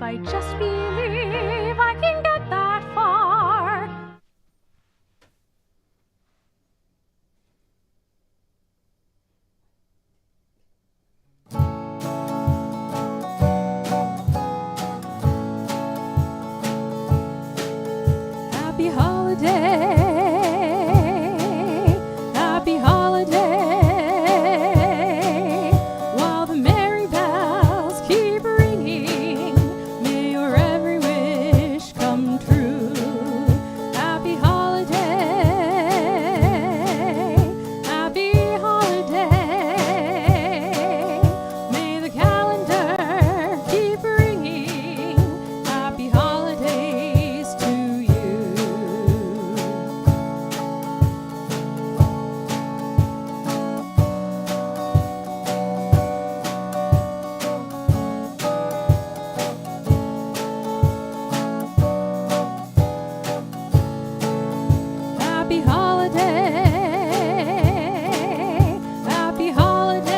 I just believe I can get that far. Happy holiday. Happy holiday. While the merry bells keep ringing, may your every wish come true. Happy holiday. Happy holiday. May the calendar keep ringing. Happy holidays to you. Happy holiday. Happy holiday.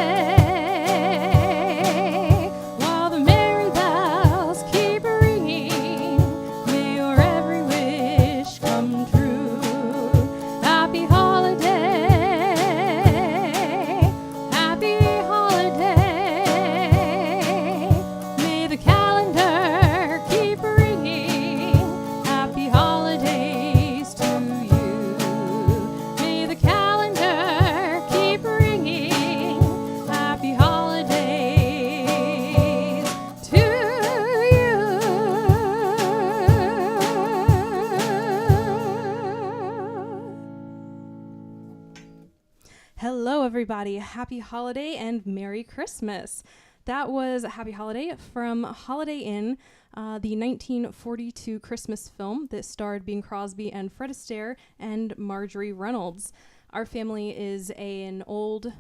While the merry bells keep ringing, may your every wish come true. Happy holiday. Happy holiday. May the calendar keep ringing. Happy holidays to you. May the calendar keep ringing. Happy holidays to you. Hello, everybody. Happy holiday and Merry Christmas. That was Happy Holiday from Holiday Inn, the 1942 Christmas film that starred Bing Crosby and Fred Astaire and Marjorie Reynolds. Our family is an old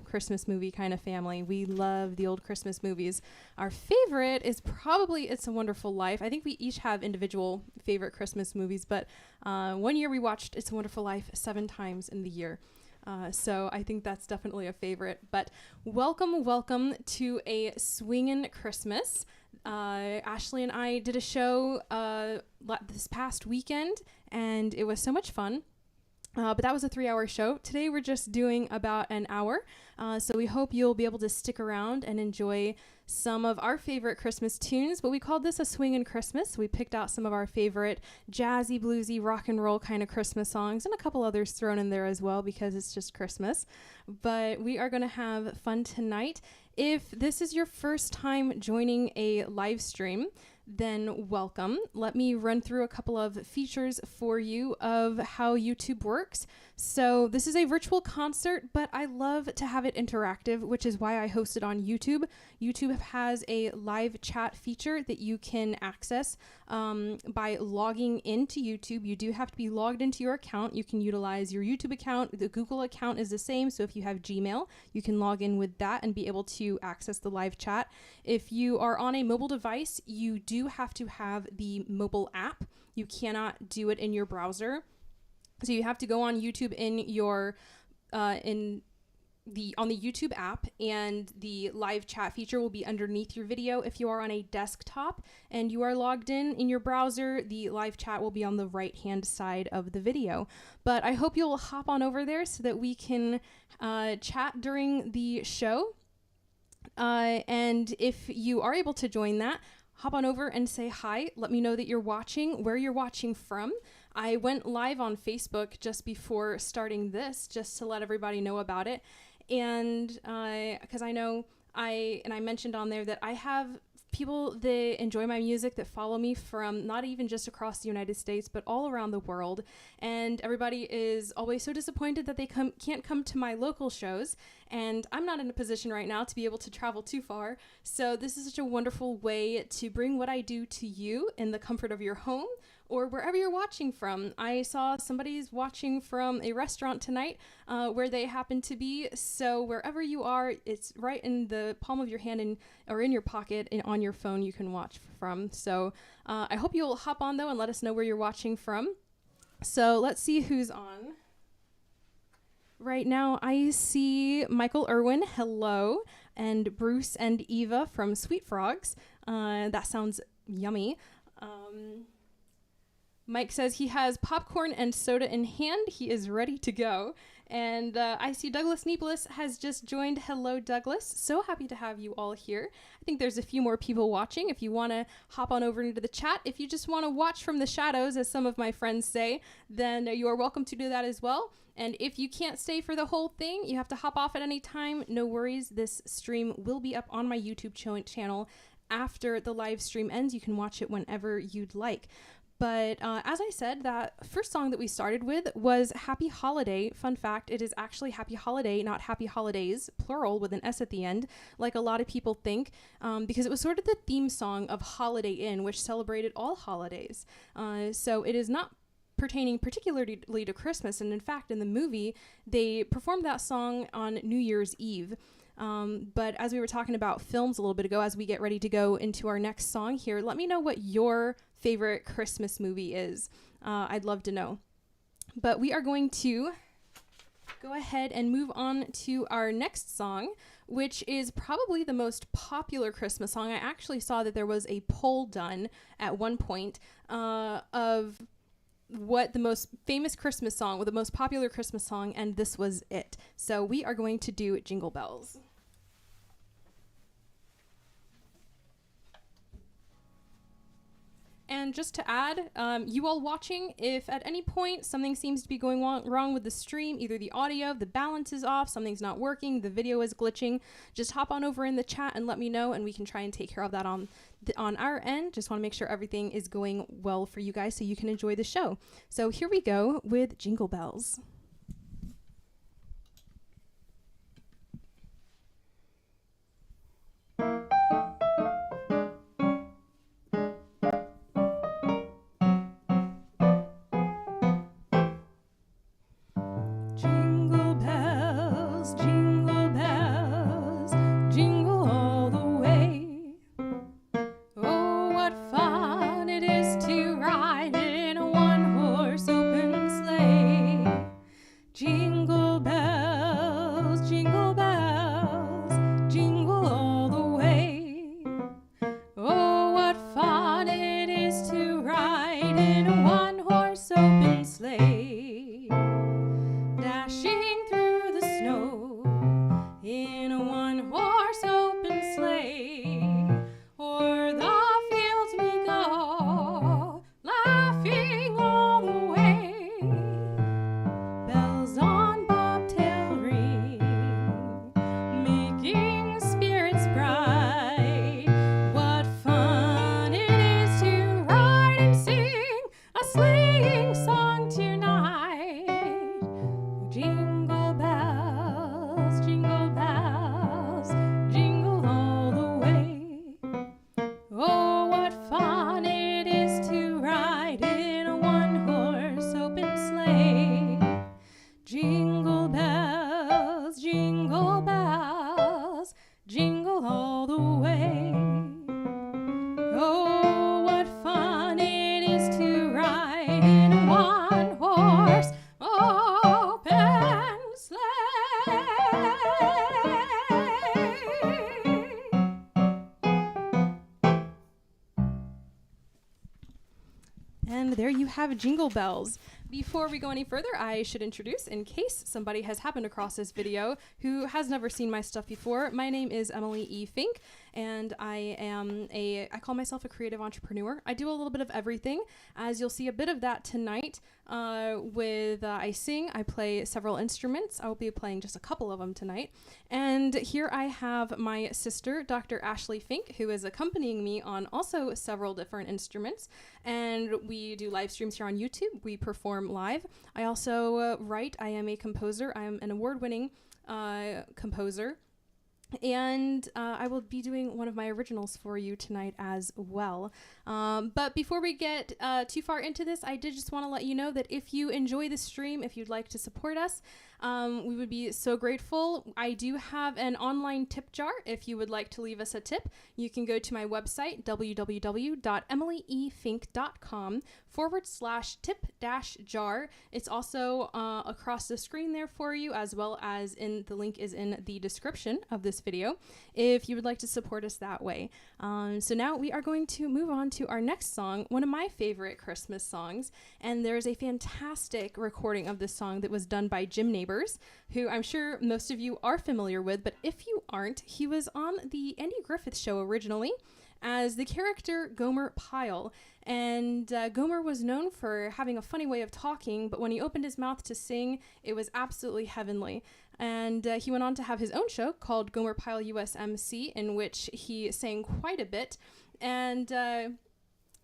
Christmas movie kind of family. We love the old Christmas movies. Our favorite is probably It's a Wonderful Life. I think we each have individual favorite Christmas movies, but one year we watched It's a Wonderful Life 7 times in the year. So I think that's definitely a favorite. But welcome to a Swingin Christmas. Ashley and I did a show this past weekend, and it was so much fun. But that was a 3-hour show. Today we're just doing about an hour. So we hope you'll be able to stick around and enjoy some of our favorite Christmas tunes. But we called this a Swingin' Christmas. We picked out some of our favorite jazzy, bluesy, rock and roll kind of Christmas songs, and a couple others thrown in there as well because it's just Christmas. But we are going to have fun tonight. If this is your first time joining a live stream, then welcome. Let me run through a couple of features for you of how YouTube works. So this is a virtual concert, but I love to have it interactive, which is why I host it on YouTube. YouTube has a live chat feature that you can access by logging into YouTube. You do have to be logged into your account. You can utilize your YouTube account. The Google account is the same. So if you have Gmail, you can log in with that and be able to access the live chat. If you are on a mobile device, you do have to have the mobile app. You cannot do it in your browser. So you have to go on YouTube in your on the YouTube app, and the live chat feature will be underneath your video. If you are on a desktop and you are logged in your browser, the live chat will be on the right hand side of the video. But I hope you'll hop on over there so that we can chat during the show. And if you are able to join that, hop on over and say hi. Let me know that you're watching, where you're watching from. I went live on Facebook just before starting this, just to let everybody know about it. And because I know I mentioned on there that I have people that enjoy my music that follow me from not even just across the United States, but all around the world. And everybody is always so disappointed that they can't come to my local shows. And I'm not in a position right now to be able to travel too far. So this is such a wonderful way to bring what I do to you in the comfort of your home or wherever you're watching from. I saw somebody's watching from a restaurant tonight where they happen to be. So wherever you are, it's right in the palm of your hand or in your pocket and on your phone you can watch from. So I hope you'll hop on though and let us know where you're watching from. So let's see who's on. Right now, I see Michael Irwin. Hello. and Bruce and Eva from Sweet Frogs. That sounds yummy. Mike says he has popcorn and soda in hand. He is ready to go. And I see Douglas Neeblus has just joined. Hello, Douglas. So happy to have you all here. I think there's a few more people watching. If you want to hop on over into the chat, if you just want to watch from the shadows, as some of my friends say, then you are welcome to do that as well. And if you can't stay for the whole thing, you have to hop off at any time. No worries. This stream will be up on my YouTube channel after the live stream ends. You can watch it whenever you'd like. But as I said, that first song that we started with was Happy Holiday. Fun fact, it is actually Happy Holiday, not Happy Holidays, plural with an S at the end, like a lot of people think, because it was sort of the theme song of Holiday Inn, which celebrated all holidays. So it is not pertaining particularly to Christmas. And in fact, in the movie, they performed that song on New Year's Eve. But as we were talking about films a little bit ago, as we get ready to go into our next song here, let me know what your favorite Christmas movie is. I'd love to know. But we are going to go ahead and move on to our next song, which is probably the most popular Christmas song. I actually saw that there was a poll done at one point of what the most famous Christmas song, or the most popular Christmas song, and this was it. So we are going to do Jingle Bells. And just to add, you all watching, if at any point something seems to be going wrong with the stream, either the audio, the balance is off, something's not working, the video is glitching, just hop on over in the chat and let me know, and we can try and take care of that on our end. Just want to make sure everything is going well for you guys so you can enjoy the show. So here we go with Jingle Bells. And there you have Jingle Bells. Before we go any further, I should introduce, in case somebody has happened across this video who has never seen my stuff before, my name is Emily E. Finke, and I call myself a creative entrepreneur. I do a little bit of everything, as you'll see a bit of that tonight. I sing, I play several instruments. I will be playing just a couple of them tonight. And here I have my sister, Dr. Ashley Finke, who is accompanying me on also several different instruments. And we do live streams here on YouTube. We perform live. I also write. I am a composer. I am an award-winning composer. And I will be doing one of my originals for you tonight as well. But before we get too far into this, I did just want to let you know that if you enjoy the stream, if you'd like to support us, We would be so grateful. I do have an online tip jar. If you would like to leave us a tip, you can go to my website, www.emilyefink.com/tip-jar. It's also across the screen there for you, as well as the link is in the description of this video if you would like to support us that way. So now we are going to move on to our next song, one of my favorite Christmas songs, and there's a fantastic recording of this song that was done by Jim Neighbors, who I'm sure most of you are familiar with, but if you aren't, he was on the Andy Griffith Show originally as the character Gomer Pyle. And Gomer was known for having a funny way of talking, but when he opened his mouth to sing, it was absolutely heavenly. And he went on to have his own show called Gomer Pyle USMC, in which he sang quite a bit. And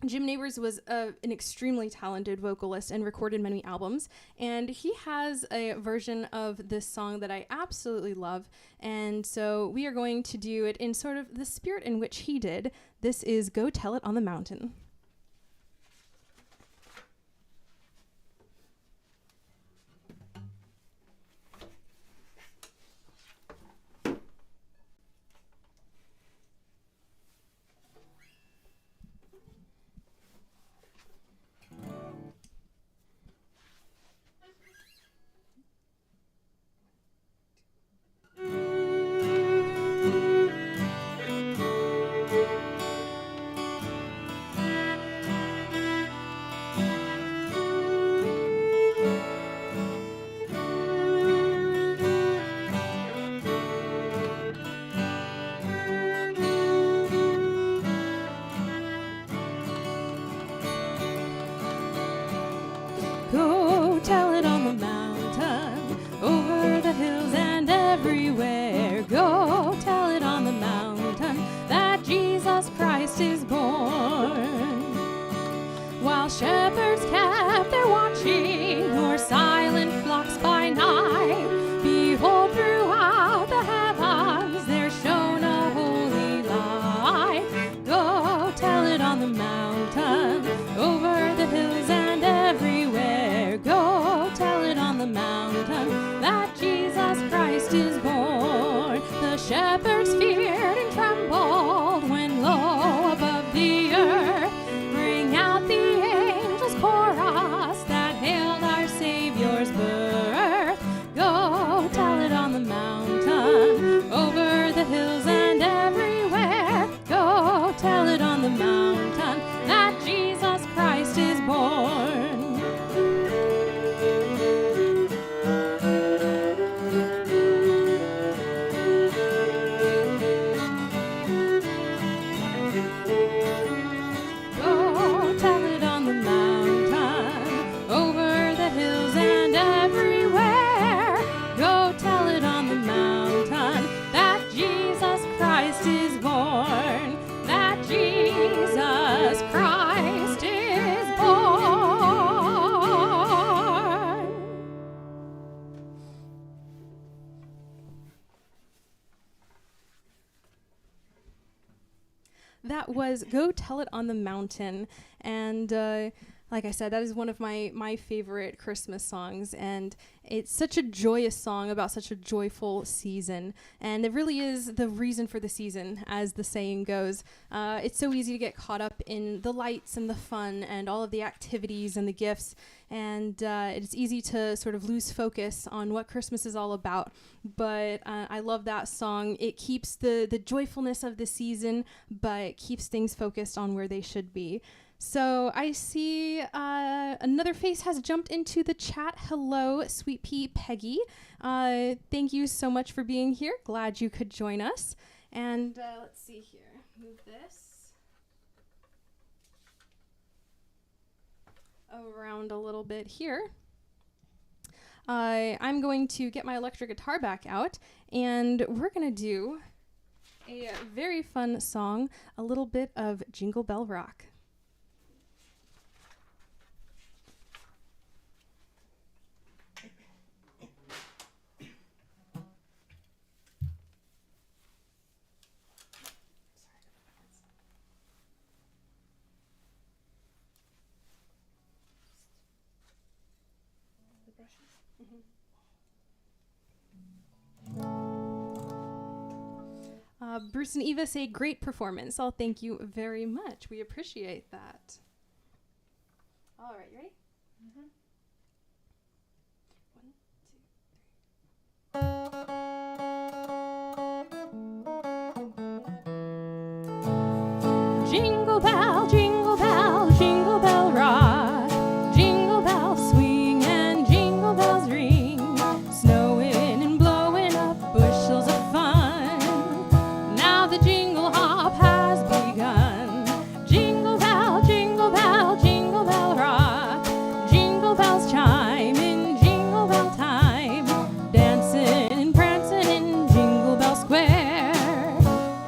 Jim Neighbors was an extremely talented vocalist and recorded many albums. And he has a version of this song that I absolutely love. And so we are going to do it in sort of the spirit in which he did. This is Go Tell It on the Mountain. Go tell it on the mountain, over the hills and everywhere. Go tell it on the mountain that Jesus Christ is born. While shepherds kept their watching o'er silent flocks by night, behold, throughout the heavens there shone a holy light. Go tell it on the mountain, over the hills and everywhere. Go tell it on the mountain that Jesus Christ is born. The shepherds feared and trembled when low above the earth rang out the angels' chorus that hailed our Savior's birth. Go tell it on the mountain, over the hills and everywhere. Go tell it on the mountain that Jesus Christ is born. That was Go Tell It on the Mountain. And like I said, that is one of my favorite Christmas songs. And it's such a joyous song about such a joyful season. And it really is the reason for the season, as the saying goes. It's so easy to get caught up in the lights and the fun and all of the activities and the gifts. And it's easy to sort of lose focus on what Christmas is all about. But I love that song. It keeps the joyfulness of the season, but keeps things focused on where they should be. So I see another face has jumped into the chat. Hello, Sweet Pea Peggy. Thank you so much for being here. Glad you could join us. And let's see here. Move this around a little bit here. I'm going to get my electric guitar back out, and we're going to do a very fun song, a little bit of Jingle Bell Rock. Bruce and Eva say great performance. Oh, thank you very much. We appreciate that. All right, you ready? Mm-hmm. 1, 2, 3. Jingle bell, jingle bell, jingle bell rock. Jingle bells swing and jingle bells ring. Snowing and blowing up bushels of fun. Now the jingle hop has begun. Jingle bell, jingle bell, jingle bell rock. Jingle bells chime in jingle bell time. Dancing and prancing in Jingle Bell Square.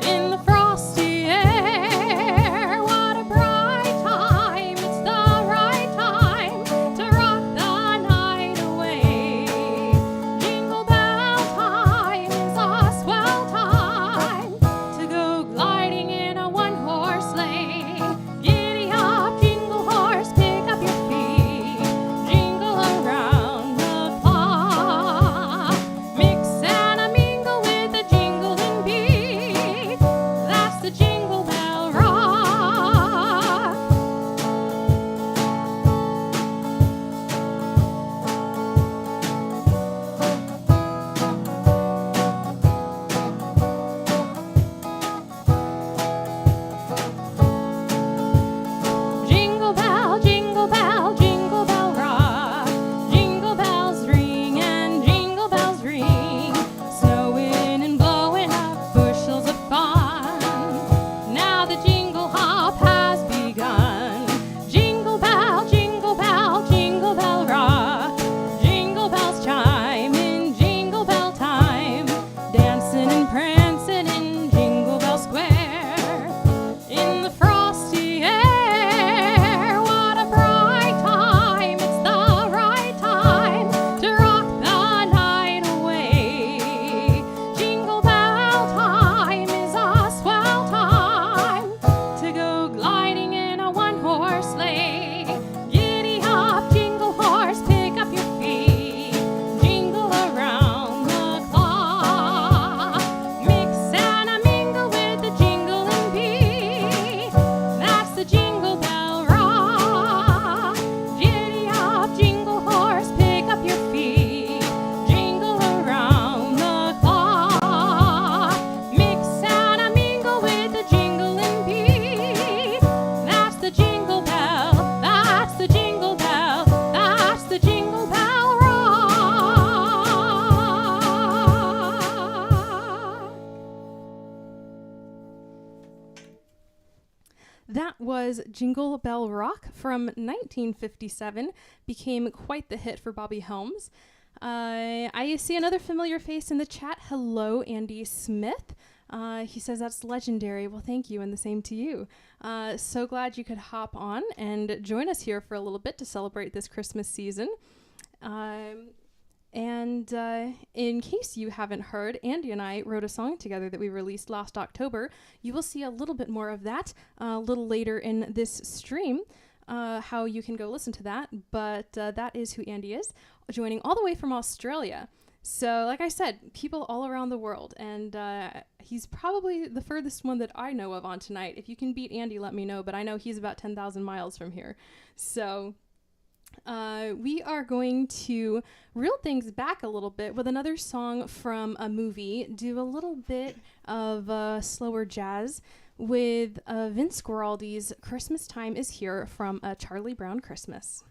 In the frosty air, what a bright time. It's the right time to rock the night away. Jingle bell time is a swell time to go gliding in a one-horse sleigh. Giddy up, jingle horse, pick up your feet. Jingle around the clock. Mix and a mingle with the jingling beat. That's the Jingle Bell Rock. Jingle bell, jingle bell, jingle bell rock. Jingle bells ring and jingle bells ring. Snowing and blowing up bushels of fun. Now the jingle hop has begun. Jingle bell, jingle bell, jingle bell rock. Jingle bells chime in jingle bell time. Dancing and prancing in Jingle Bell Square. In the frosty air, what a bright time. It's the right time to rock the night away. Jingle bell time is a swell time to go gliding in a one-horse sleigh. Giddy up, jingle horse, pick up your feet. Jingle around the clock. Mix and a mingle with the jingling beat. That's the Jingle Bell Rock. Giddy up, jingle horse, pick up your feet. Jingle around the clock. Mix and a mingle with the jingling beat. That's the Jingle Bell. That's the Jingle Bell. That's the Jingle Bell Rock. That was Jingle Bell Rock from 1957. Became quite the hit for Bobby Helms. I see another familiar face in the chat. Hello, Andy Smith. He says that's legendary. Well, thank you, and the same to you. So glad you could hop on and join us here for a little bit to celebrate this Christmas season. And in case you haven't heard, Andy and I wrote a song together that we released last October. You will see a little bit more of that a little later in this stream, how you can go listen to that. But that is who Andy is, joining all the way from Australia. So like I said, people all around the world. And he's probably the furthest one that I know of on tonight. If you can beat Andy, let me know. But I know he's about 10,000 miles from here. So we are going to reel things back a little bit with another song from a movie, do a little bit of slower jazz with Vince Guaraldi's Christmas Time is Here from A Charlie Brown Christmas.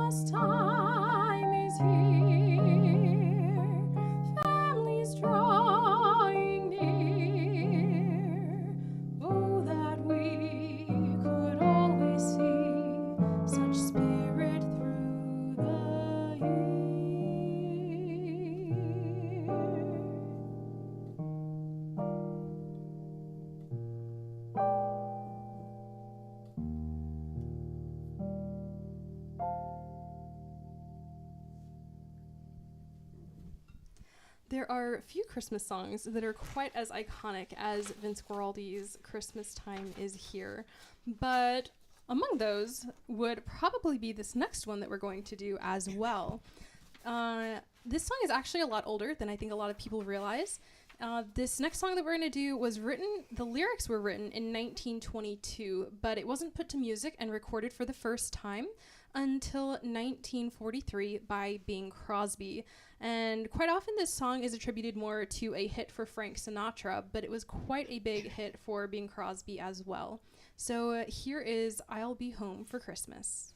Christmas time is here, families drawing near. Oh, that we could always see such spirit through the year. There are few Christmas songs that are quite as iconic as Vince Guaraldi's Christmas Time Is Here, but among those would probably be this next one that we're going to do as well. This song is actually a lot older than I think a lot of people realize. This next song that we're going to do was written, the lyrics were written in 1922, but it wasn't put to music and recorded for the first time until 1943 by Bing Crosby. And quite often this song is attributed more to a hit for Frank Sinatra, but it was quite a big hit for Bing Crosby as well. So here is I'll Be Home for Christmas.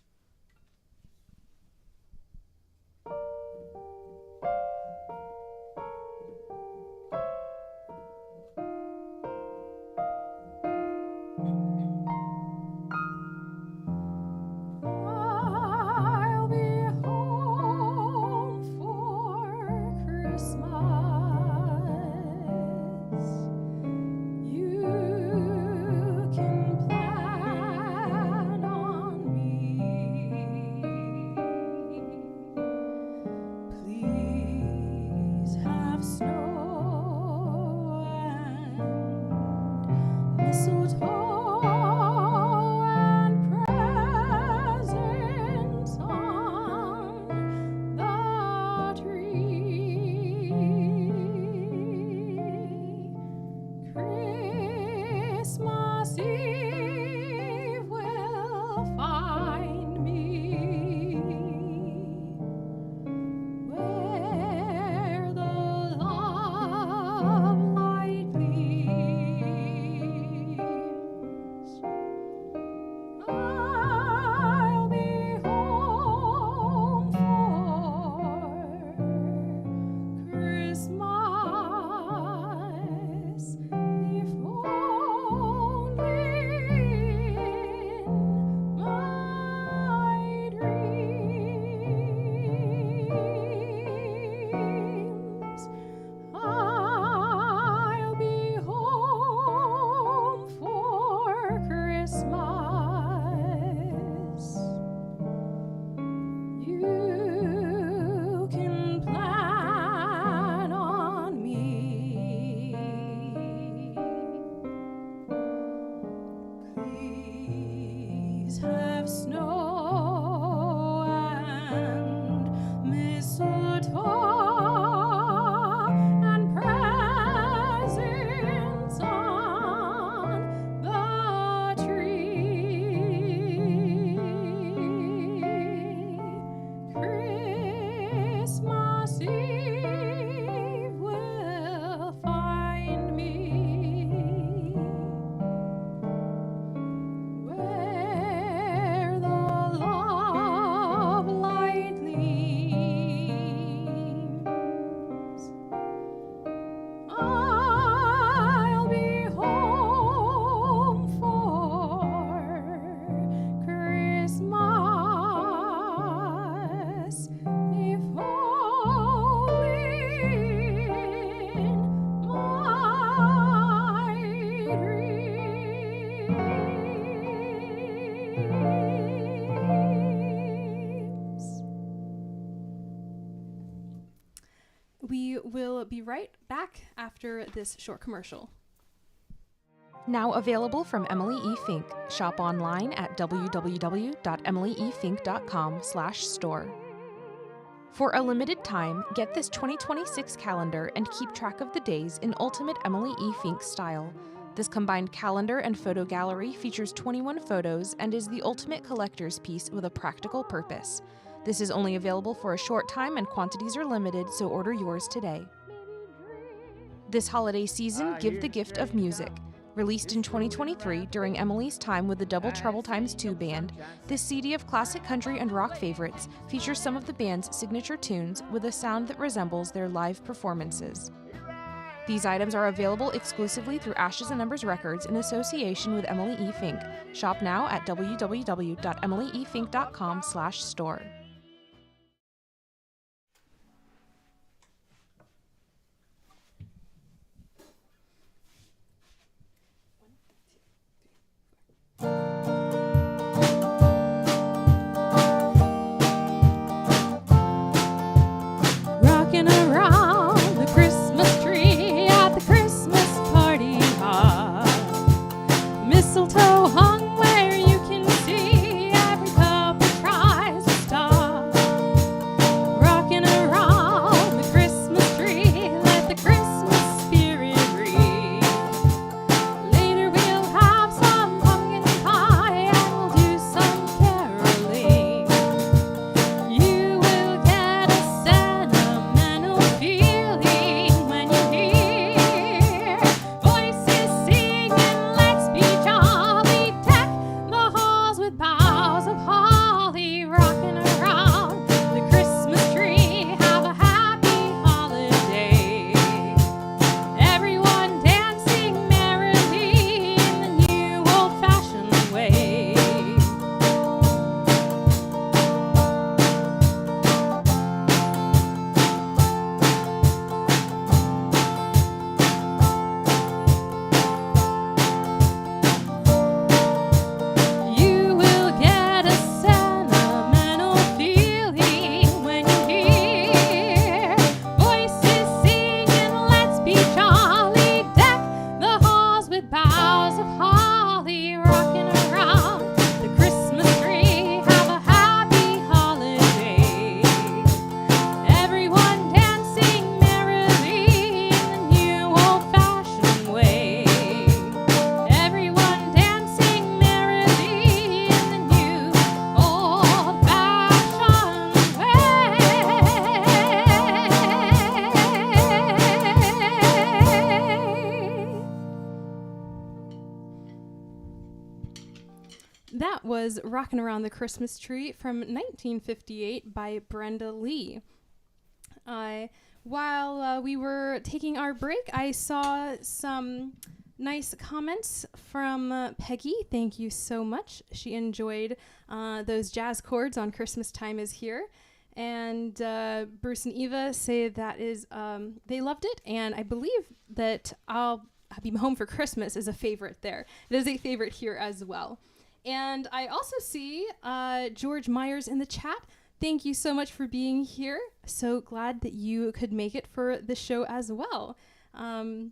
We will be right back after this short commercial. Now available from Emily E. Fink. Shop online at www.emilyefink.com/store. For a limited time, get this 2026 calendar and keep track of the days in ultimate Emily E. Fink style. This combined calendar and photo gallery features 21 photos and is the ultimate collector's piece with a practical purpose. This is only available for a short time and quantities are limited, so order yours today. This holiday season, give the gift of music. Released in 2023 during Emily's time with the Double Trouble Times 2 band, this CD of classic country and rock favorites features some of the band's signature tunes with a sound that resembles their live performances. These items are available exclusively through Ashes and Numbers Records in association with Emily E. Finke. Shop now at www.emilyefink.com/store. Rocking around the Christmas tree at the Christmas party hop. Mistletoe hung where you can see every couple tries to stop. Rocking around the Christmas tree, let the Christmas spirit breathe. Later we'll have some pumpkin pie and we'll do some caroling. You will get a sentimental feeling when you hear voices singing, let's be jolly, deck the halls with boughs of holly, rocking around the Christmas tree, have a happy holiday. Everyone dancing merrily in the new old-fashioned way. You will get a sentimental feeling when you hear voices singing, let's be jolly, deck the halls with boughs of holly, rocking around the Christmas tree, have a happy holiday. Everyone dancing merrily in the new old-fashioned way. Everyone dancing merrily in the new old-fashioned way. That was Rockin' Around the Christmas Tree from 1958 by Brenda Lee. While we were taking our break, I saw some nice comments from Peggy. Thank you so much. She enjoyed those jazz chords on Christmas Time Is Here. And Bruce and Eva say that is they loved it, and I believe that I'll Be Home for Christmas is a favorite there. It is a favorite here as well. And I also see George Myers in the chat. Thank you so much for being here. So glad that you could make it for the show as well. And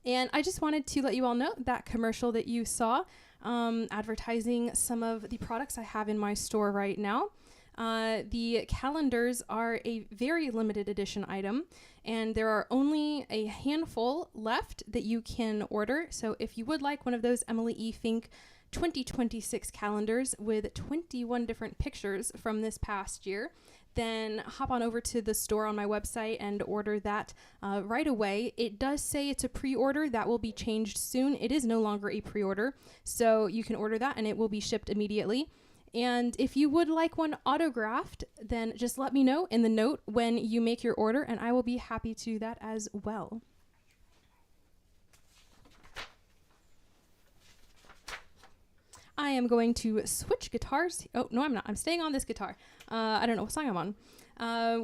I just wanted to let you all know that commercial that you saw advertising some of the products I have in my store right now. The calendars are a very limited edition item, and there are only a handful left that you can order. So if you would like one of those Emily E. Finke 2026 calendars with 21 different pictures from this past year, then hop on over to the store on my website and order that right away. It does say it's a pre-order. That will be changed soon. It is no longer a pre-order, so you can order that and it will be shipped immediately. And if you would like one autographed, then just let me know in the note when you make your order, and I will be happy to do that as well. I am going to switch guitars. Oh, no, I'm not. I'm staying on this guitar. I don't know what song I'm on.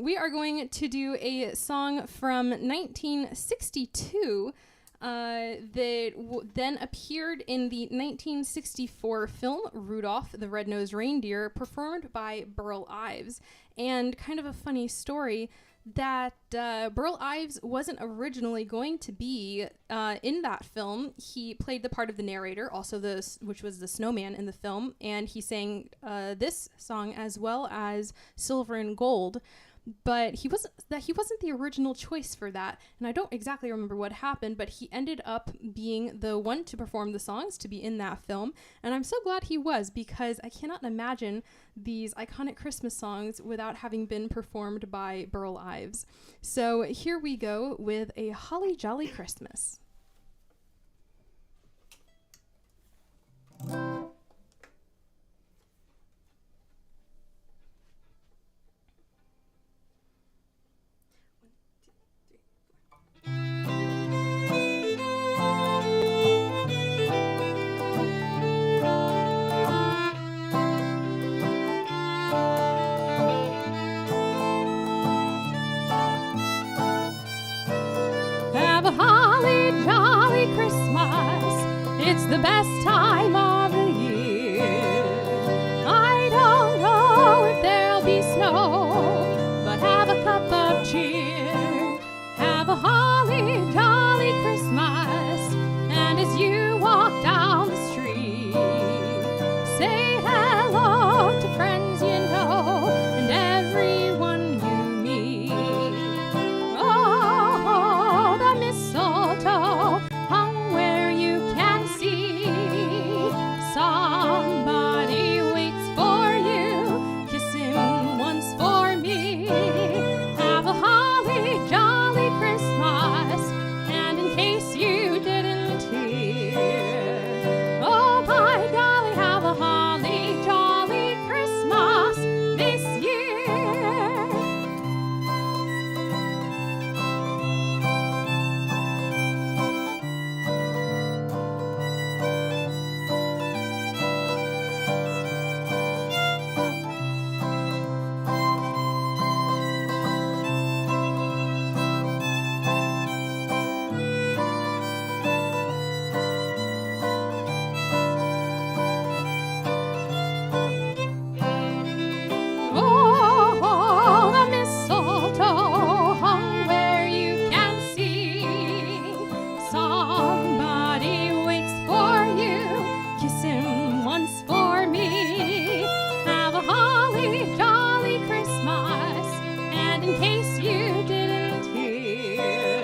We are going to do a song from 1962 that then appeared in the 1964 film Rudolph the Red-Nosed Reindeer, performed by Burl Ives. And kind of a funny story that Burl Ives wasn't originally going to be in that film. He played the part of the narrator, also which was the snowman in the film, and he sang this song as well as Silver and Gold. But he wasn't the original choice for that, and I don't exactly remember what happened, but he ended up being the one to perform the songs, to be in that film, and I'm so glad he was, because I cannot imagine these iconic Christmas songs without having been performed by Burl Ives. So here we go with A Holly Jolly Christmas. Have a holly jolly Christmas. It's the best time of the year. I don't know if there'll be snow, but have a cup of cheer. Have a holly jolly Christmas. And as you walk down the street, say hello to friends you know and everyone you meet. Oh, the mistletoe hung where you can see. Somebody waits for you. Kiss him once for me. Have a holly jolly Christmas. And in case you didn't hear, oh by golly, have a holly jolly Christmas this year. Oh, the mistletoe hung where you can see. Somebody waits for you. Kiss him once for me. Have a holly jolly Christmas. And in case you didn't hear,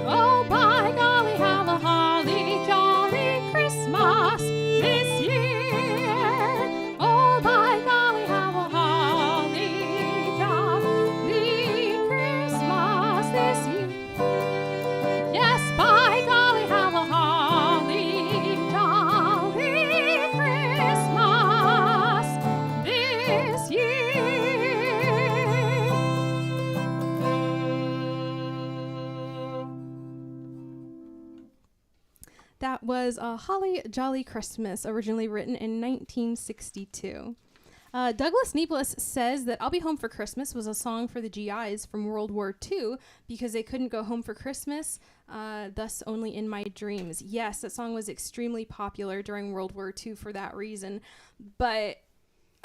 oh by golly, have a holly jolly Christmas this year. Oh by golly, have a holly jolly Christmas this year. Yes, by golly, have a holly jolly Christmas this year. That was a Holly Jolly Christmas, originally written in 1962. Douglas Neeblis says that I'll Be Home for Christmas was a song for the GIs from World War II because they couldn't go home for Christmas, thus only in my dreams. Yes, that song was extremely popular during World War II for that reason, but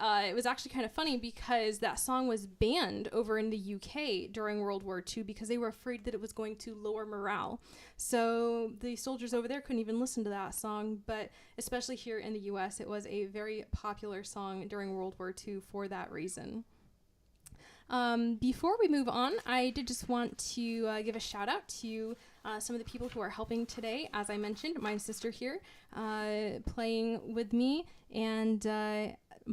it was actually kind of funny because that song was banned over in the UK during World War II because they were afraid that it was going to lower morale. So the soldiers over there couldn't even listen to that song, but especially here in the US, it was a very popular song during World War II for that reason. Before we move on, I did just want to give a shout out to some of the people who are helping today. As I mentioned, my sister here playing with me, and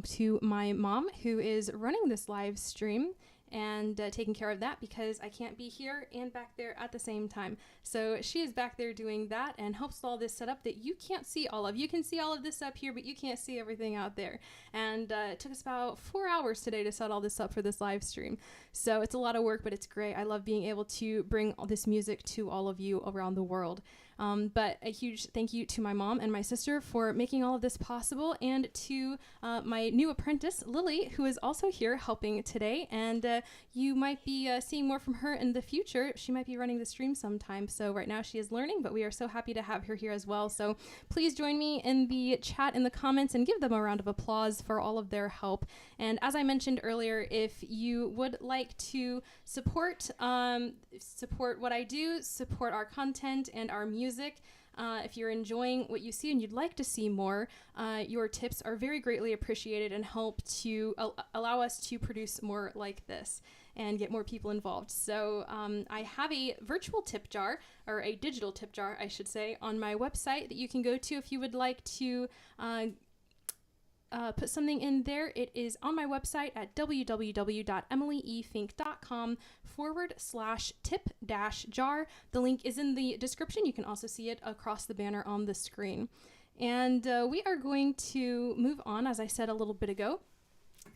to my mom who is running this live stream and taking care of that because I can't be here and back there at the same time. So she is back there doing that and helps all this set up that you can't see all of. You can see all of this up here, but you can't see everything out there. And it took us about 4 hours today to set all this up for this live stream. So it's a lot of work, but it's great. I love being able to bring all this music to all of you around the world. But a huge thank you to my mom and my sister for making all of this possible, and to my new apprentice, Lily, who is also here helping today. And you might be seeing more from her in the future. She might be running the stream sometime. So right now she is learning, but we are so happy to have her here as well. So please join me in the chat in the comments and give them a round of applause for all of their help. And as I mentioned earlier, if you would like to support what I do, support our content and our music, if you're enjoying what you see and you'd like to see more, your tips are very greatly appreciated and help to allow us to produce more like this and get more people involved. So I have a virtual tip jar, or a digital tip jar, I should say, on my website that you can go to if you would like to put something in there. It is on my website at www.emilyefink.com/tip-jar. The link is in the description. You can also see it across the banner on the screen. And we are going to move on, as I said a little bit ago,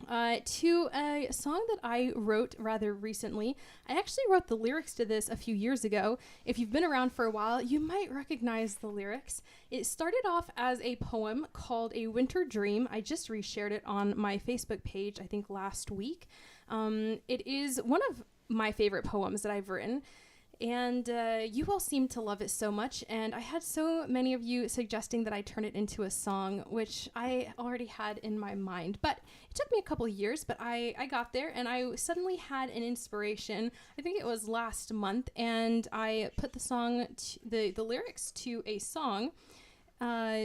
to a song that I wrote rather recently. I actually wrote the lyrics to this a few years ago. If you've been around for a while, you might recognize the lyrics. It started off as a poem called A Winter Dream. I just reshared it on my Facebook page, I think last week. It is one of my favorite poems that I've written. And you all seem to love it so much, and I had so many of you suggesting that I turn it into a song, which I already had in my mind. But it took me a couple of years, but I got there, and I suddenly had an inspiration. I think it was last month, and I put the lyrics to a song.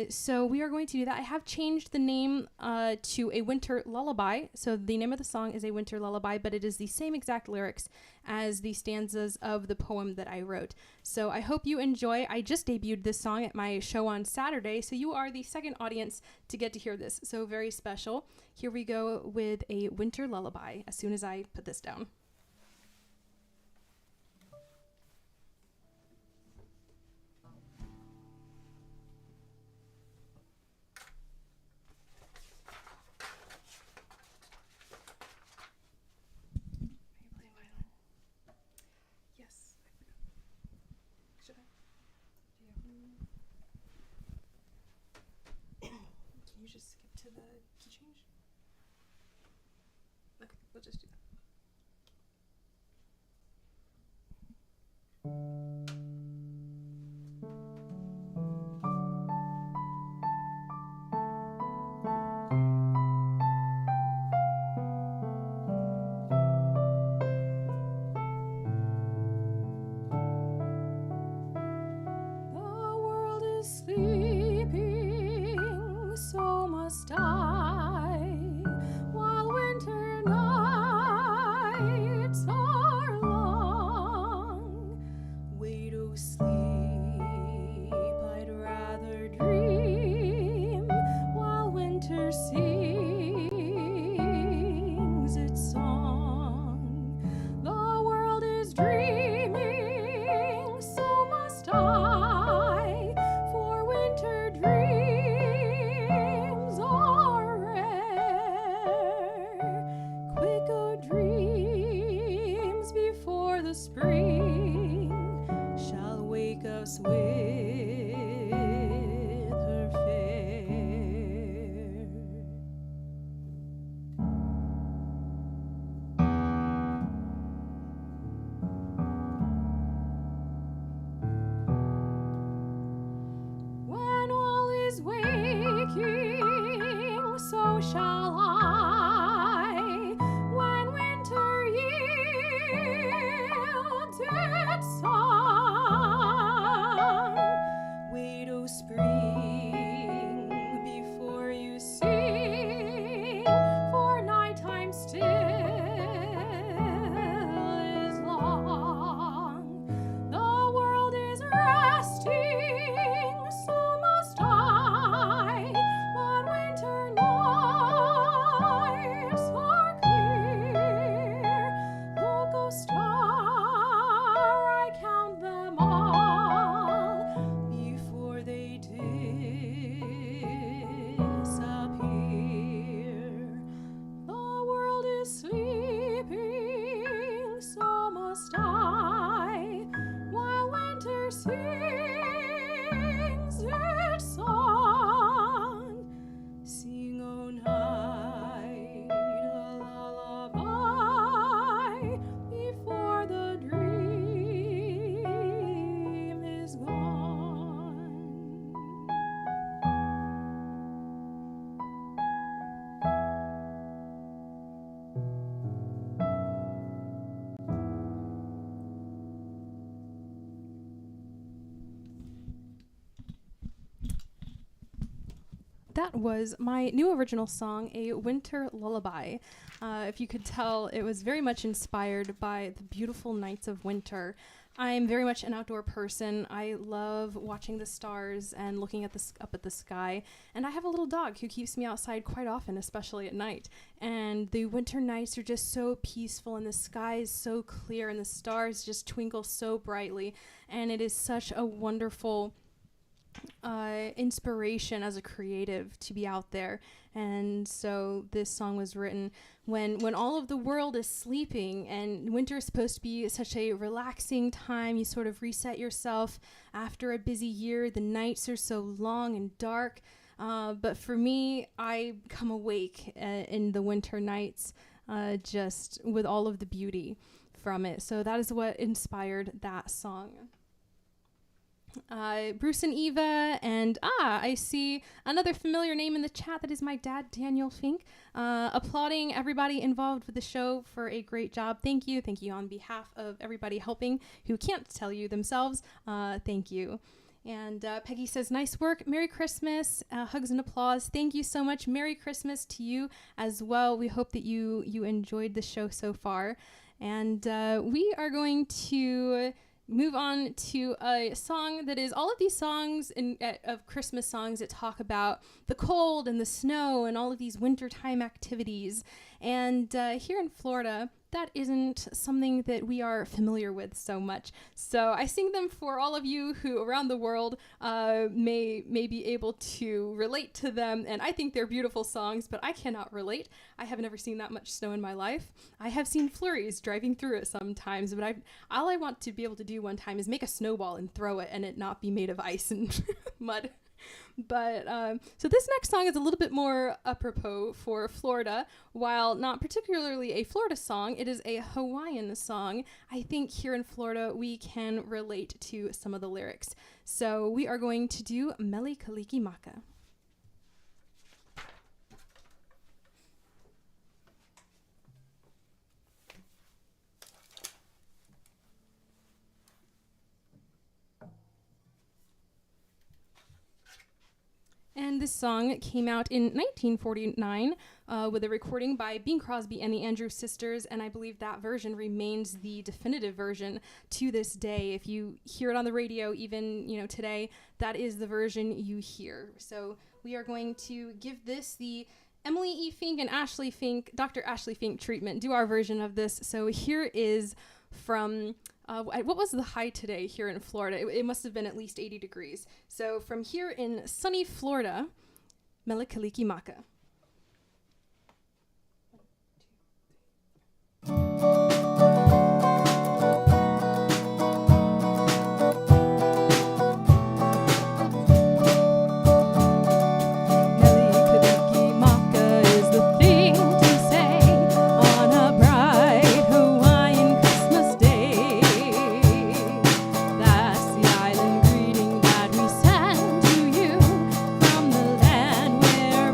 So we are going to do that. I have changed the name to A Winter Lullaby. So the name of the song is A Winter Lullaby, but it is the same exact lyrics as the stanzas of the poem that I wrote. So I hope you enjoy. I just debuted this song at my show on Saturday, so you are the second audience to get to hear this. So very special. Here we go with A Winter Lullaby as soon as I put this down. Can you just skip to the key change? Okay, we'll just do that. That was my new original song, A Winter Lullaby. If you could tell, it was very much inspired by the beautiful nights of winter. I'm very much an outdoor person. I love watching the stars and looking at up at the sky. And I have a little dog who keeps me outside quite often, especially at night. And the winter nights are just so peaceful, and the sky is so clear, and the stars just twinkle so brightly. And it is such a wonderful inspiration as a creative to be out there. And so this song was written when all of the world is sleeping, and winter is supposed to be such a relaxing time. You sort of reset yourself after a busy year. The nights are so long and dark. But for me, I come awake in the winter nights, just with all of the beauty from it. So that is what inspired that song. Bruce and Eva, and I see another familiar name in the chat. That is my dad, Daniel Finke, applauding everybody involved with the show for a great job. Thank you on behalf of everybody helping who can't tell you themselves. Thank you. And Peggy says, nice work, Merry Christmas, hugs and applause. Thank you so much. Merry Christmas to you as well. We hope that you enjoyed the show so far. And we are going to move on to a song that is all of these songs of Christmas songs that talk about the cold and the snow and all of these wintertime activities. And here in Florida, that isn't something that we are familiar with so much. So I sing them for all of you who around the world may be able to relate to them. And I think they're beautiful songs, but I cannot relate. I have never seen that much snow in my life. I have seen flurries driving through it sometimes, but all I want to be able to do one time is make a snowball and throw it, and it not be made of ice and mud. But so this next song is a little bit more apropos for Florida. While not particularly a Florida song, it is a Hawaiian song. I think here in Florida we can relate to some of the lyrics. So we are going to do Mele Kalikimaka. And this song came out in 1949 with a recording by Bing Crosby and the Andrews Sisters, and I believe that version remains the definitive version to this day. If you hear it on the radio, even today, that is the version you hear. So we are going to give this the Emily E. Finke and Ashley Finke, Dr. Ashley Finke treatment, do our version of this. So here is from... what was the high today here in Florida? It must have been at least 80 degrees. So from here in sunny Florida, Mele Kalikimaka.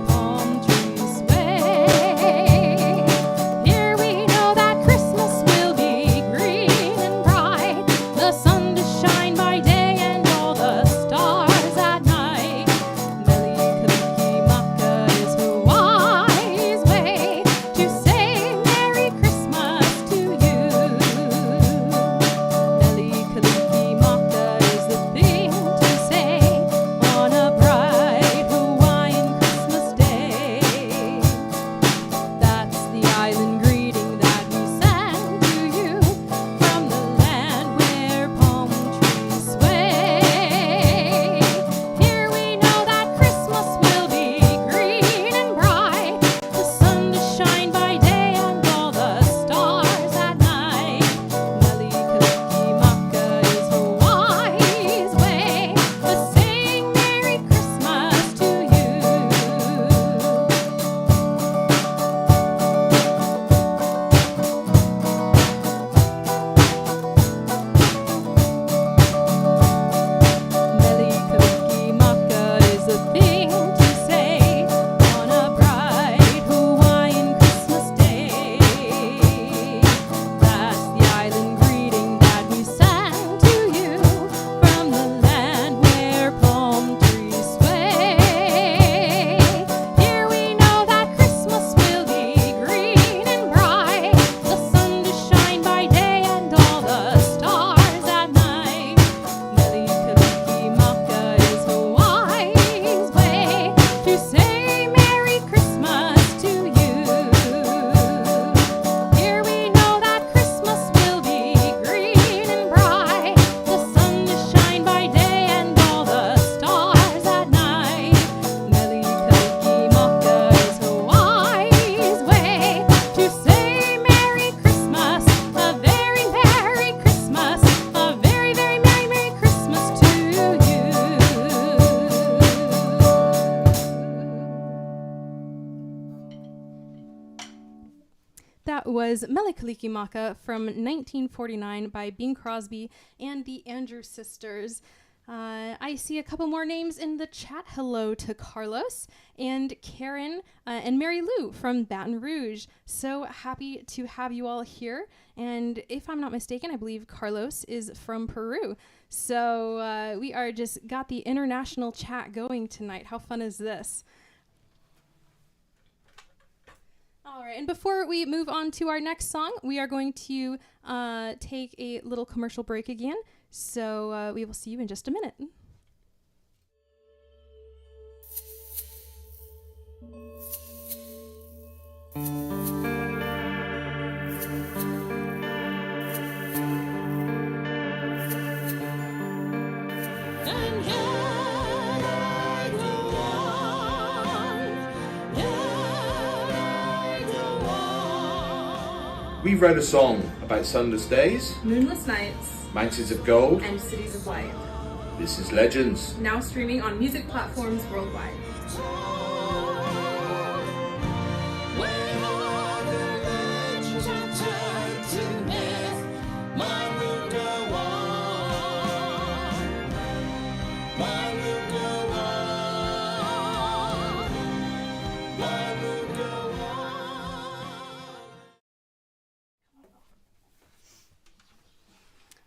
Palm That was Melikalikimaka from 1949 by Bing Crosby and the Andrews Sisters. I see a couple more names in the chat. Hello to Carlos and Karen and Mary Lou from Baton Rouge. So happy to have you all here. And if I'm not mistaken, I believe Carlos is from Peru. So we are just got the international chat going tonight. How fun is this? All right, and before we move on to our next song, we are going to take a little commercial break again. So we will see you in just a minute. We wrote a song about sunless days, moonless nights, mountains of gold, and cities of light. This is Legends. Now streaming on music platforms worldwide.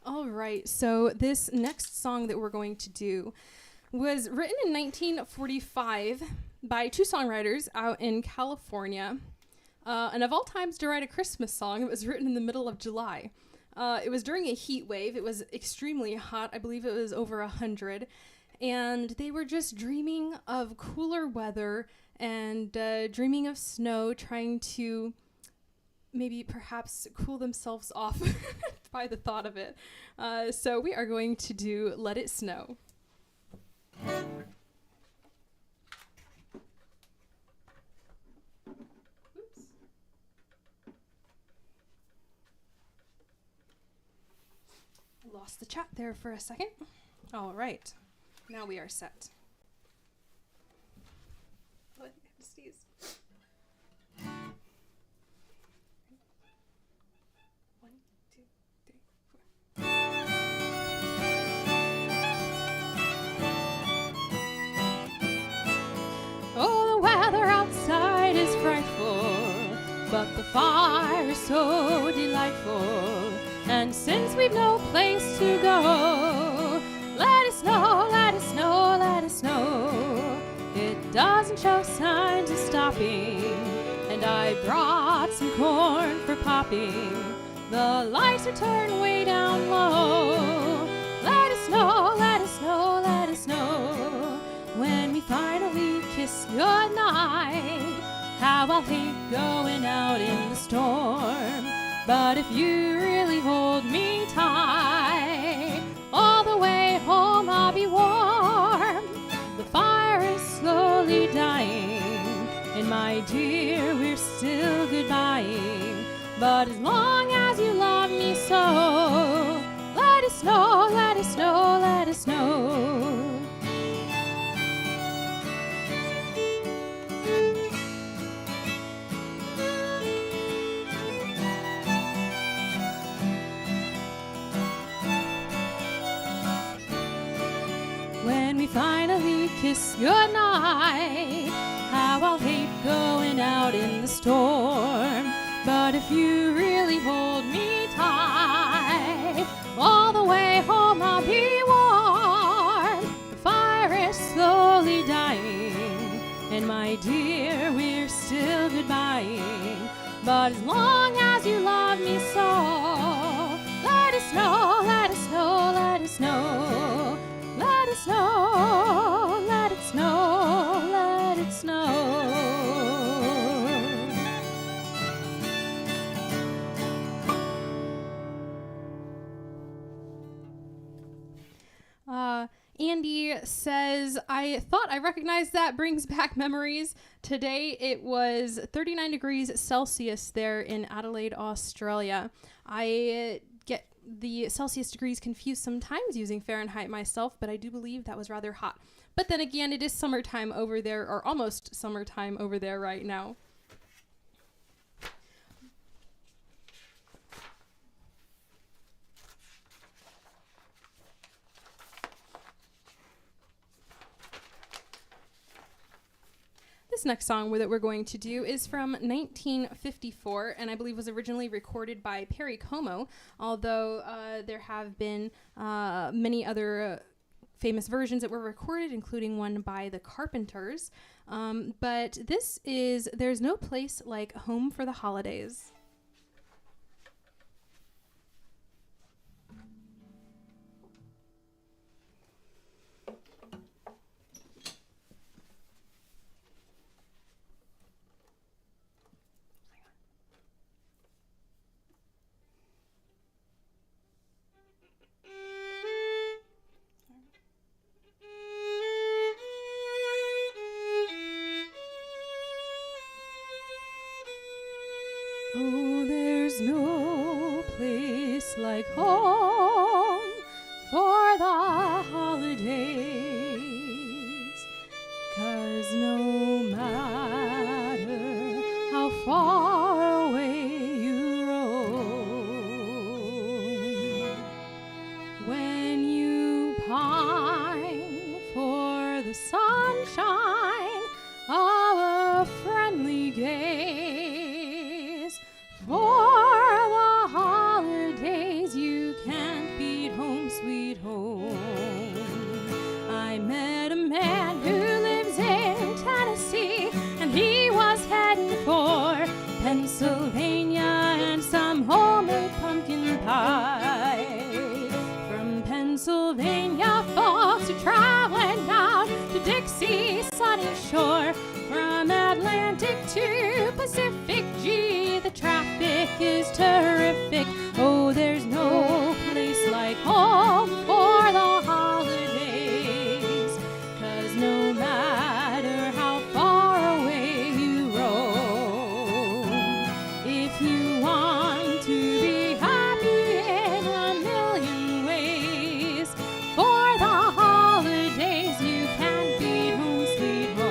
All right, so this next song that we're going to do was written in 1945 by two songwriters out in California. And of all times to write a Christmas song, it was written in the middle of July. It was during a heat wave. It was extremely hot. I believe it was over 100. And they were just dreaming of cooler weather and dreaming of snow, trying to maybe perhaps cool themselves off by the thought of it. So we are going to do Let It Snow. Oops. Lost the chat there for a second. All right, now we are set. Oh, I think I have to sneeze. Oh, the weather outside is frightful, but the fire is so delightful. And since we've no place to go, let it snow, let it snow, let it snow. It doesn't show signs of stopping, and I brought some corn for popping. The lights are turned way down low. Let it snow, let it snow, let it snow. When we finally kiss goodnight, how I'll hate going out in the storm. But if you really hold me tight, all the way home I'll be warm. The fire is slowly dying, and my dear, we're still goodbying. But as long as you love me so, let it snow, let it snow, let it snow. When we finally kiss goodnight, how I'll hate going out in the storm. But if you really hold me tight, all the way home I'll be warm. The fire is slowly dying, and my dear, we're still goodbying. But as long as you love me so, let it snow, let it snow, let it snow. Let it snow, let it snow, let it snow. Andy says, I thought I recognized that, brings back memories. Today it was 39 degrees Celsius there in Adelaide, Australia. I get the Celsius degrees confused sometimes using Fahrenheit myself, but I do believe that was rather hot. But then again, it is summertime over there, or almost summertime over there right now. This next song that we're going to do is from 1954, and I believe was originally recorded by Perry Como, although there have been many other famous versions that were recorded, including one by the Carpenters. But this is There's No Place Like Home for the Holidays. Oh, there's no place like home for the holidays, 'cause no matter how far away you roam, when you pine for the sunshine of a friendly gaze, for the holidays you can't beat home sweet home. I met a man who lives in Tennessee, and he was heading for Pennsylvania and some homemade pumpkin pie. From Pennsylvania folks are traveling down to Dixie's sunny shore, from Atlantic to Pacific, gee, the traffic is terrific. Oh, there's no place like home for the holidays, 'cause no matter how far away you roam, if you want to be happy in a million ways, for the holidays you can't beat home sweet home.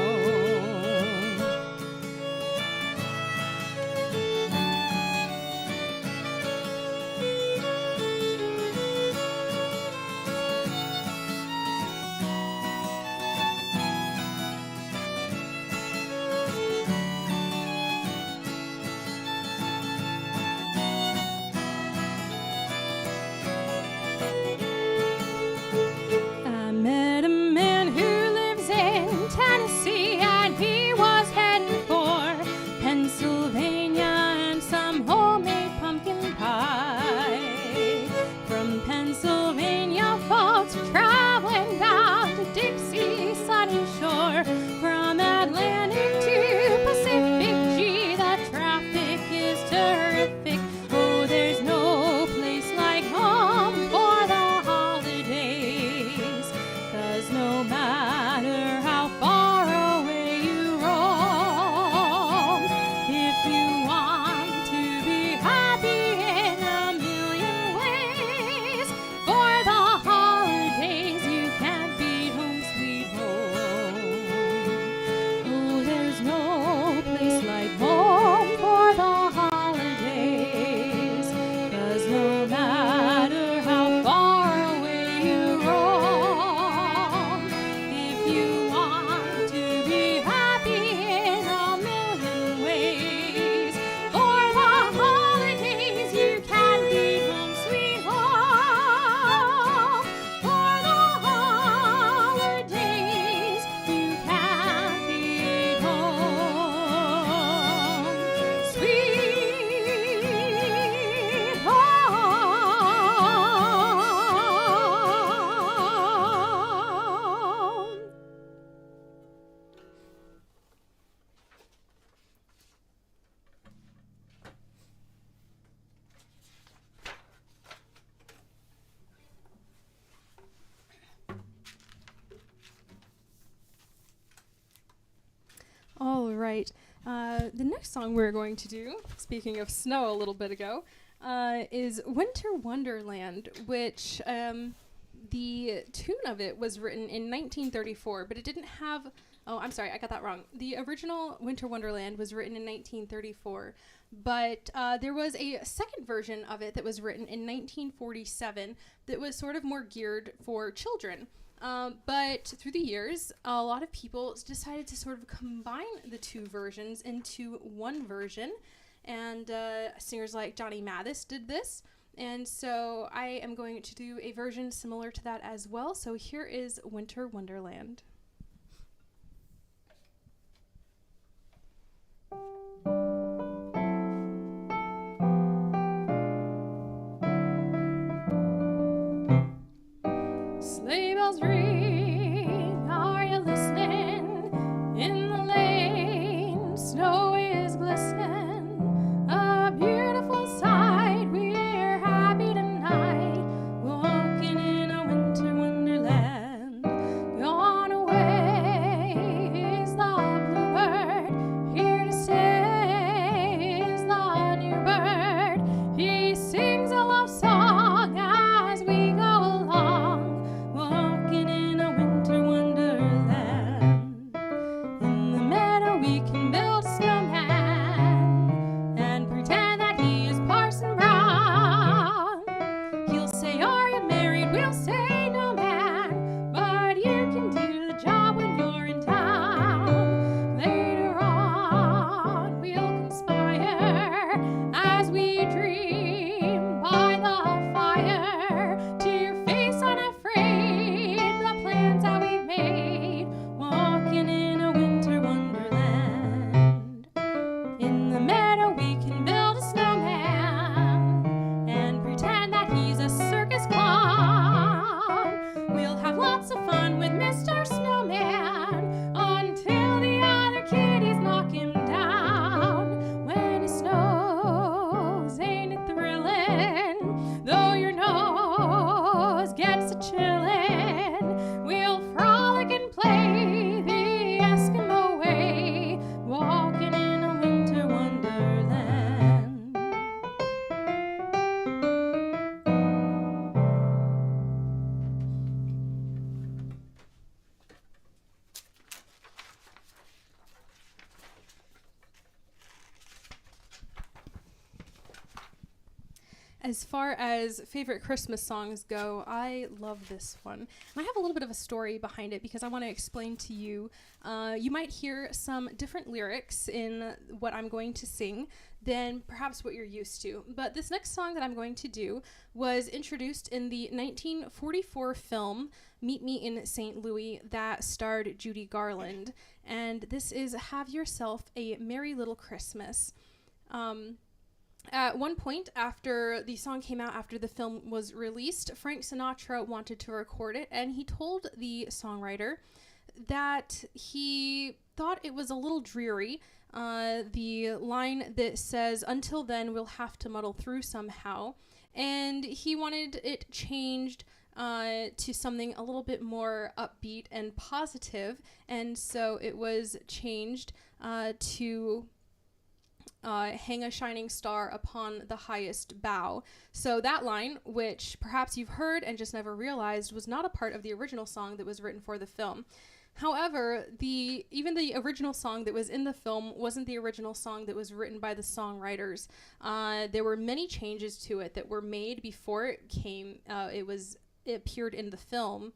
I met a man who lives in Tennessee, and he was heading for Pennsylvania and some homemade pumpkin pie. From Pennsylvania folks are traveling down to Dixie's sunny shore, from Atlantic to Pacific, gee, the traffic is terrific. Oh, there's no place like home for the holidays, 'cause no matter how far away you roam, if you want to be happy in a million ways, for the holidays you can't beat home sweet home. Oh, there's no place like home for the holidays, 'cause no matter how far away you roam, if you want to be happy in a million ways, for the holidays you can't beat home sweet home, for the holidays you can't beat home sweet home. All right. The next song we're going to do, speaking of snow a little bit ago, is Winter Wonderland, which the tune of it was written in 1934, but it didn't have... Oh, I'm sorry, I got that wrong. The original Winter Wonderland was written in 1934, but there was a second version of it that was written in 1947 that was sort of more geared for children. But through the years, a lot of people decided to sort of combine the two versions into one version. And singers like Johnny Mathis did this. And so I am going to do a version similar to that as well. So here is Winter Wonderland. Sleigh bells ring, are you listening? In the lane, snow is glistening. A beautiful sight, we're happy tonight, walking in a winter wonderland. Gone away is the bluebird, here to stay is the new bird. He sings a love song as we go along, walking in a winter wonderland. In the meadow we can build a snowman and pretend that he is Parson Brown. He'll say, are you married? We'll say, no man, but you can do the job when you're in town. Later on we'll conspire as we dream by the fire to face unafraid the plans that we've made, walking in a winter wonderland. In the meadow we can build a snowman and pretend that he's a circus clown. We'll have lots of fun with Mr. Snowman until the other kitties knock him down. When it snows, ain't it thrilling? Though your nose gets a chillin', we'll frolic and play the Eskimo way, walking in a winter wonderland. As far as favorite Christmas songs go, I love this one. And I have a little bit of a story behind it because I want to explain to you. You might hear some different lyrics in what I'm going to sing than perhaps what you're used to. But this next song that I'm going to do was introduced in the 1944 film Meet Me in St. Louis that starred Judy Garland. And this is Have Yourself a Merry Little Christmas. At one point after the song came out, after the film was released, Frank Sinatra wanted to record it, and he told the songwriter that he thought it was a little dreary. The line that says, until then we'll have to muddle through somehow, and he wanted it changed to something a little bit more upbeat and positive, and so it was changed to hang a shining star upon the highest bough. So that line, which perhaps you've heard and just never realized, was not a part of the original song that was written for the film. However, even the original song that was in the film wasn't the original song that was written by the songwriters. There were many changes to it that were made before it appeared in the film.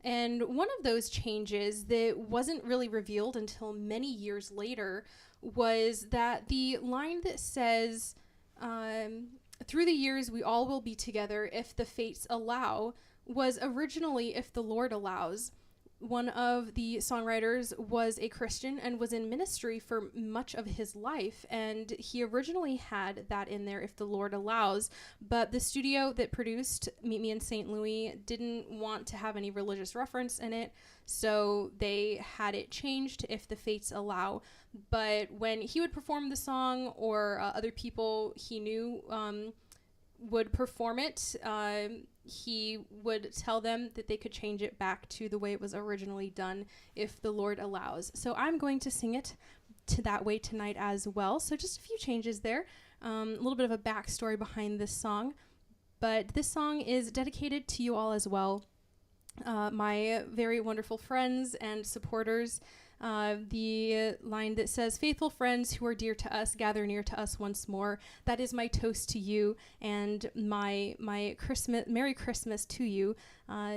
And one of those changes that wasn't really revealed until many years later was that the line that says, through the years we all will be together if the fates allow, was originally if the Lord allows. One of the songwriters was a Christian and was in ministry for much of his life, and he originally had that in there, if the Lord allows, but the studio that produced Meet Me in St. Louis didn't want to have any religious reference in it, so they had it changed to if the fates allow. But when he would perform the song, or other people he knew would perform it, he would tell them that they could change it back to the way it was originally done, if the Lord allows. So I'm going to sing it to that way tonight as well. So just a few changes there, a little bit of a backstory behind this song. But this song is dedicated to you all as well, my very wonderful friends and supporters. the line that says, "Faithful friends who are dear to us, gather near to us once more. That is my toast to you and my Merry Christmas to you."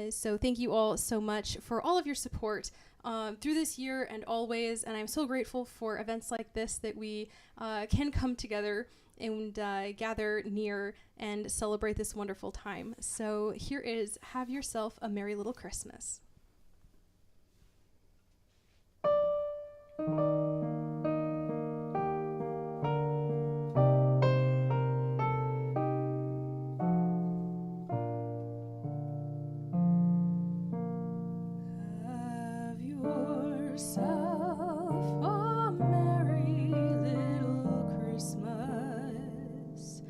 So thank you all so much for all of your support through this year and always. And I'm so grateful for events like this that we can come together and gather near and celebrate this wonderful time. So here is Have Yourself a Merry Little Christmas. Have yourself a merry little Christmas.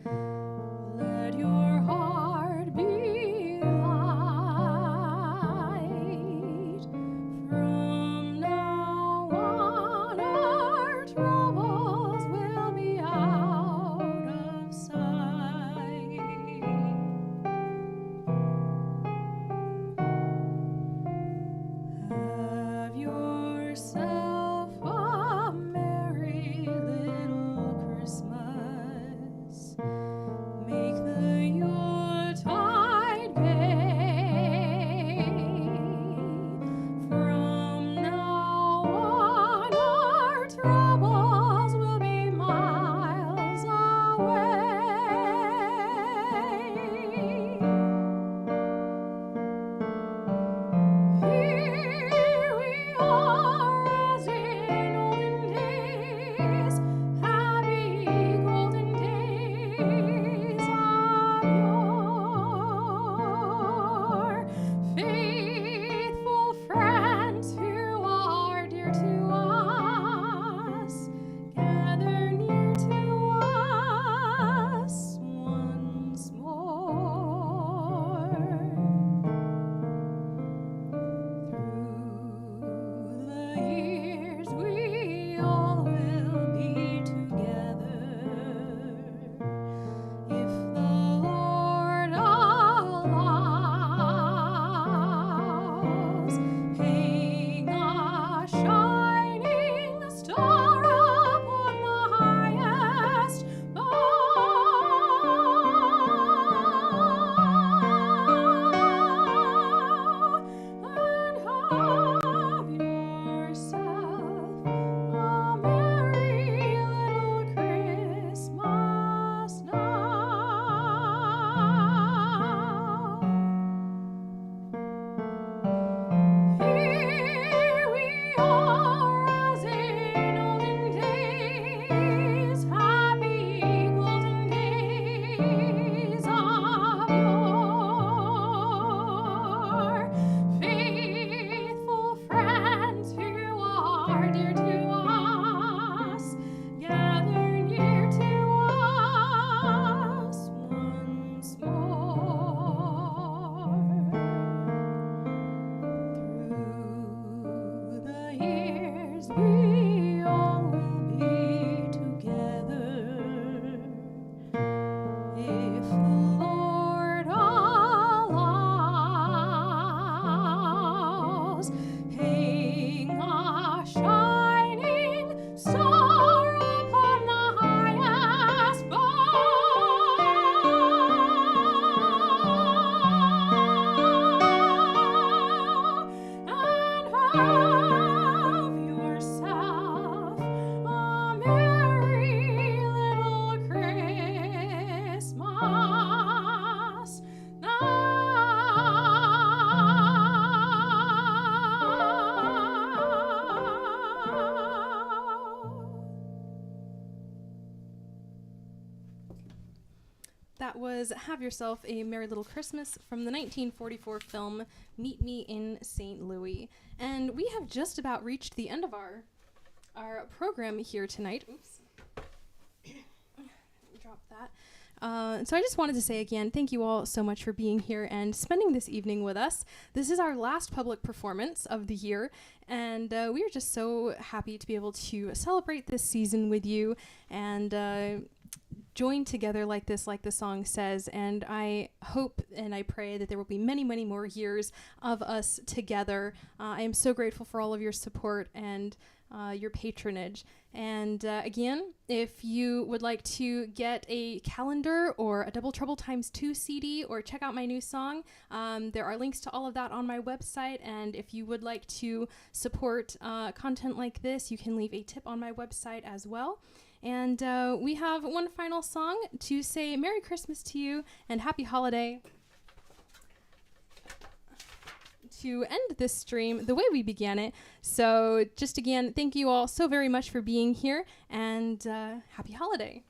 Let your heart be light. From now on, our troubles will be out of sight. Have yourself a merry little Christmas. Make the Yuletide gay. From now on, our troubles will be miles away. Here we are as in olden days, happy golden days of yore. Faithful friends who are dear to us, gather near to us once more. Through the years we all will be together, if the Lord allows. Hang a shining star upon the highest bough, and have yourself a merry little Christmas now. Here we are as in olden days, happy golden days of yore. Faithful friends who are dear to us, gather near to us once more. Through the years we all will be together, if the Lord allows. Hang a shining star upon the highest bough, and have yourself a merry little Christmas now. That was Have Yourself a Merry Little Christmas from the 1944 film Meet Me in St. Louis. And we have just about reached the end of our program here tonight. Oops. Drop that. So I just wanted to say again, thank you all so much for being here and spending this evening with us. This is our last public performance of the year, and we are just so happy to be able to celebrate this season with you and join together like this, like the song says. And I hope and I pray that there will be many, many more years of us together. I am so grateful for all of your support and your patronage. And again, if you would like to get a calendar or a Double Trouble x2 CD or check out my new song, there are links to all of that on my website. And if you would like to support content like this, you can leave a tip on my website as well. And we have one final song to say Merry Christmas to you and Happy Holiday. To end this stream the way we began it. So just again, thank you all so very much for being here, and happy holiday.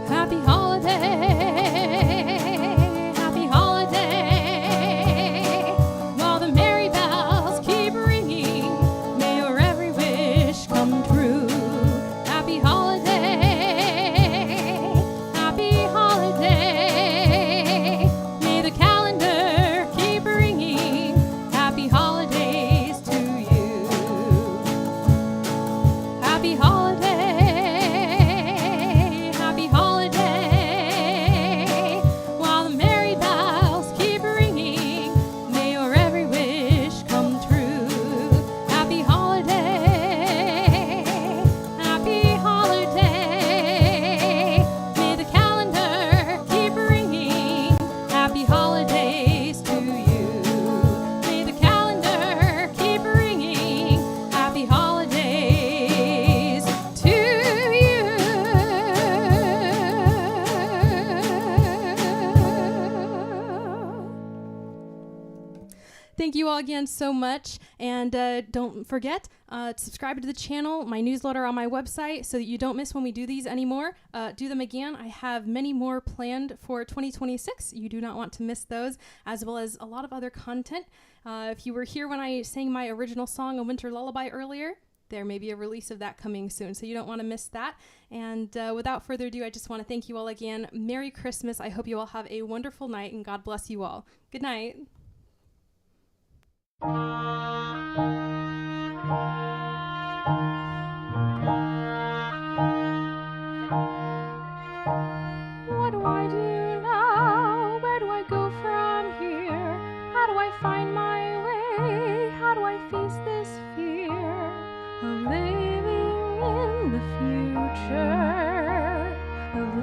Happy holiday. Thank you all again so much, and don't forget to subscribe to the channel, my newsletter on my website, so that you don't miss when we do these anymore. Do them again. I have many more planned for 2026. You do not want to miss those, as well as a lot of other content. If you were here when I sang my original song, A Winter Lullaby, earlier, there may be a release of that coming soon, so you don't want to miss that. And without further ado, I just want to thank you all again. Merry Christmas. I hope you all have a wonderful night, and God bless you all. Good night. What do I do now? Where do I go from here? How do I find my way? How do I face this fear of living in the future? Of